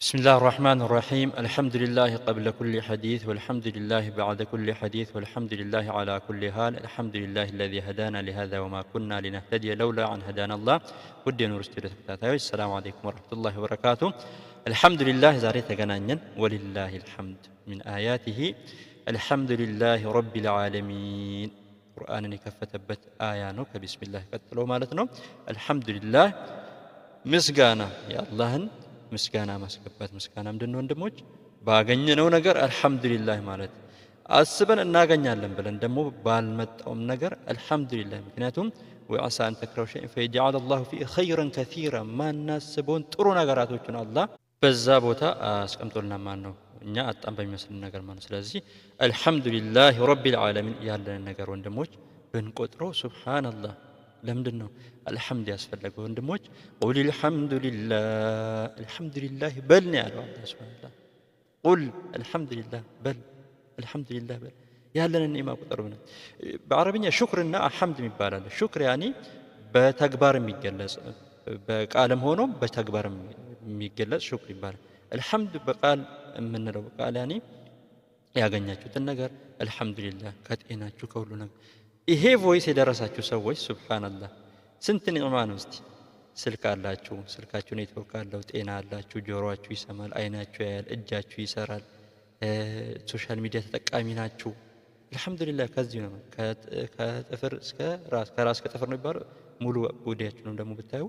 بسم الله الرحمن الرحيم. الحمد لله قبل كل حديث، والحمد لله بعد كل حديث، والحمد لله على كل حال. الحمد لله الذي هدانا لهذا وما كنا لنهتدي لولا أن هدانا الله. ودي نور السلام عليكم ورحمة الله وبركاته. الحمد لله زاري تغنانين ولله الحمد من آياته. الحمد لله رب العالمين. قرآن كفتبت آيانك بسم الله قتلوا مالتنا. الحمد لله مسغانا يا الله مسكانا ማስገባት ምስጋና ምንድነው ወንድሞች ባገኘነው ነገር አልহামዱሊላህ ማለት አስበን እናገኛለን ብለን ደግሞ ባልመጣውም ነገር አልহামዱሊላህ ምክንያቱም ወአሳ አን ተክረው شيء فيجعل الله فيه خيرا كثيرا ማናስበውን ጥሩ ነገራቶችን አላህ በዛ ቦታ አስቀምጦልና ማን ነው እኛ አጣን በሚመስል ነገር ማለት ስለዚህ አልহামዱሊላህ ረቢል ዓለሚን ያለን ነገር ወንድሞች ብንቆጥረው ሱብሃንአላህ ለምንድነው الحمد ያስፈልገው ወንድሞች ቁል الحمدلله በል ነው ያለው አላህ Subhanahu Wa Ta'ala ቁል الحمدلله በል ያለንን ኒዕማ ቁጥሩ ነው በአረብኛ ሽክርና አልሐምድ ይባላል ሽክር ያኒ በተግባር የሚገለጽ በቃልም ሆኖ በተግባር የሚገለጽ ሽክር ይባላል الحمد በቃል የምንለው ቃል ያኒ ያገኛችሁትን ነገር الحمدلله ከጤናችሁ ከሁሉ ነገር ይሄ ቮይስ የደረሳችሁ ሰዎች ሱብሃንአላህ ስንት ኒዕማ ነው እስቲ ስልክ አላችሁ ስልካችሁ ኔትወርክ አለው ጤና አላችሁ ጆሮአችሁ ይሰማል አይናችሁ ያያል እጃችሁ ይሰራል ሶሻል ሚዲያ ተጠቃሚ ናችሁ አልহামዱሊላህ ከዚህ ነው ከጥፍር እስከ ራስ ከራስ ከጥፍር ነው ይባላል ሙሉ ቦዲያችሁ ነው ደግሞ ብታዩ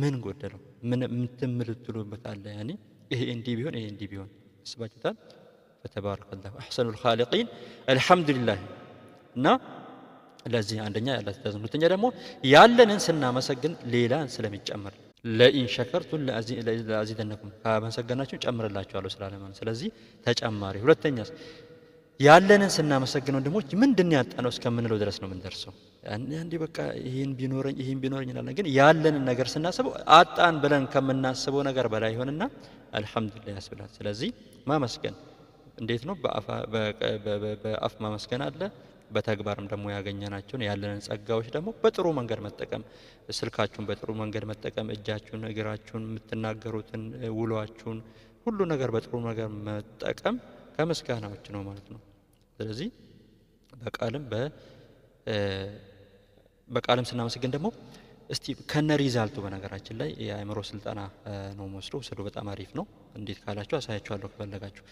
ምን ጎደለው ምን ምትምልትሉበት አለ ያኒ ይሄ እንዲህ ቢሆን አስባችሁታል فتبارك احسن الخالقين الحمدلله እና ለዚህ አንደኛ ያለ ተዘምቶ ሁለተኛ ደግሞ ያለንን ስናመሰግን ሌላን ስለሚጨመር ለኢን ሸከርቱን ለአዚደነኩም ካመሰገናችሁ ጨምርላችኋለሁ ስላለ ማለት ስለዚህ ተጨማሪ ሁለተኛስ ያለንን ስናመሰግን ወንድሞች ምንድነው ያጣነው እስከምንለው ድረስ ነው የምንደርሰው አንዴ በቃ ይሄን ቢኖረኝ እንላለን ግን ያለንን ነገር ስናስበው አጣን ብለን ከምናስበው ነገር በላይ ሆነና አልহামዱሊላህ ያስብላል ስለዚህ ማመስገን እንዴት ነው በአፍ ማመስገን አለ በተግባርም ደግሞ ያገኘናቸውን ያለንን ጸጋዎች ደግሞ በጥሩ መንገድ መጠቀም ስልካችሁን በጥሩ መንገድ መጠቀም እጃችሁን እግራችሁን የምትናገሩትን ውሏችሁን ሁሉ ነገር በጥሩ ነገር መጠቀም ከምስጋናዎች ነው ማለት ነው ስለዚህ በቃልም ስናመሰግን ደግሞ እስቲ ከነ ሪዛልቱ በነገራችን ላይ የአእምሮ ስልጠና ነው መስሎ ስለ በጣም አሪፍ ነው እንዴት ካላችሁ አሳያችኋለሁ ከፈለጋችሁ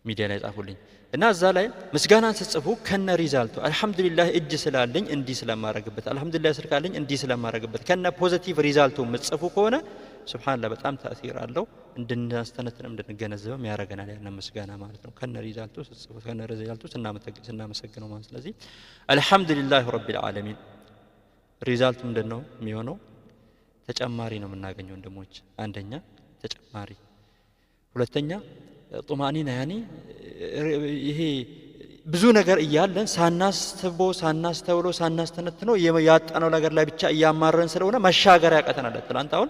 ሚዲያ ላይ ጻፉልኝ እና እዛ ላይ ምስጋናን ጽፉ ከነ ሪዛልቱ አልহামዱሊላህ እጅ ስላለኝ እንዲህ ስለማረግበት አልহামዱሊላህ ስልካለኝ እንዲህ ስለማረግበት ከነ ፖዚቲቭ ሪዛልቱ ምጽፉ ከሆነ ሱብሃንአላህ በጣም ተአሲር አለው እንድናስተነትንም እንድንገነዘብም ያረጋናል ያን ምስጋና ማለት ነው ከነ ሪዛልቱ ጽፉ ከነ ሪዛልቱ ስናመሰግነው ማለት ስለዚህ አልহামዱሊላህ ረቢል ዓለሚን ሪዛልቱ ምንድነው የሚሆነው ተጨማሪ ነው የምናገኘው ወንድሞች አንደኛ ተጨማሪ ሁለተኛ ጡማኒና ያኒ ይሄ ብዙ ነገር እያለን ሳናስተውሎ ሳናስተነትነው ያጣነው ነገር ላይ ብቻ እያማረን ስለሆነ መሻገር ያቀተናል ትላንት አሁን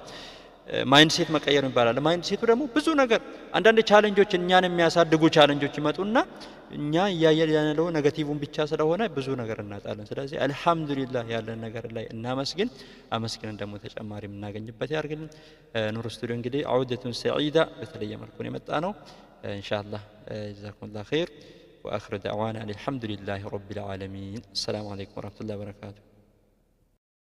ማይንድ ሴት መቀየር ይባላል ማይንድ ሴቱ ደግሞ ብዙ ነገር አንዳንድ ቻሌንጆች እኛን የሚያሳድጉ ቻሌንጆች ይመጡና እኛ ያያያለው ኔጌቲቭን ብቻ ስለሆነ ብዙ ነገር እናጣለን ስለዚህ አልহামዱሊላህ ያለን ነገር ላይ እናመስግን አመስግነን ደግሞ ተጨማሪ የምናገኝበት ያርግልን ኑር ስቱዲዮ እንግዲህ አውደቱን ሰዒዳ በተለየ መልኩ ነው የመጣ ነው ኢንሻአላህ ጀዛኩሙላህ ኸይር واخر دعوانا الحمد لله رب العالمين السلام عليكم ورحمه الله وبركاته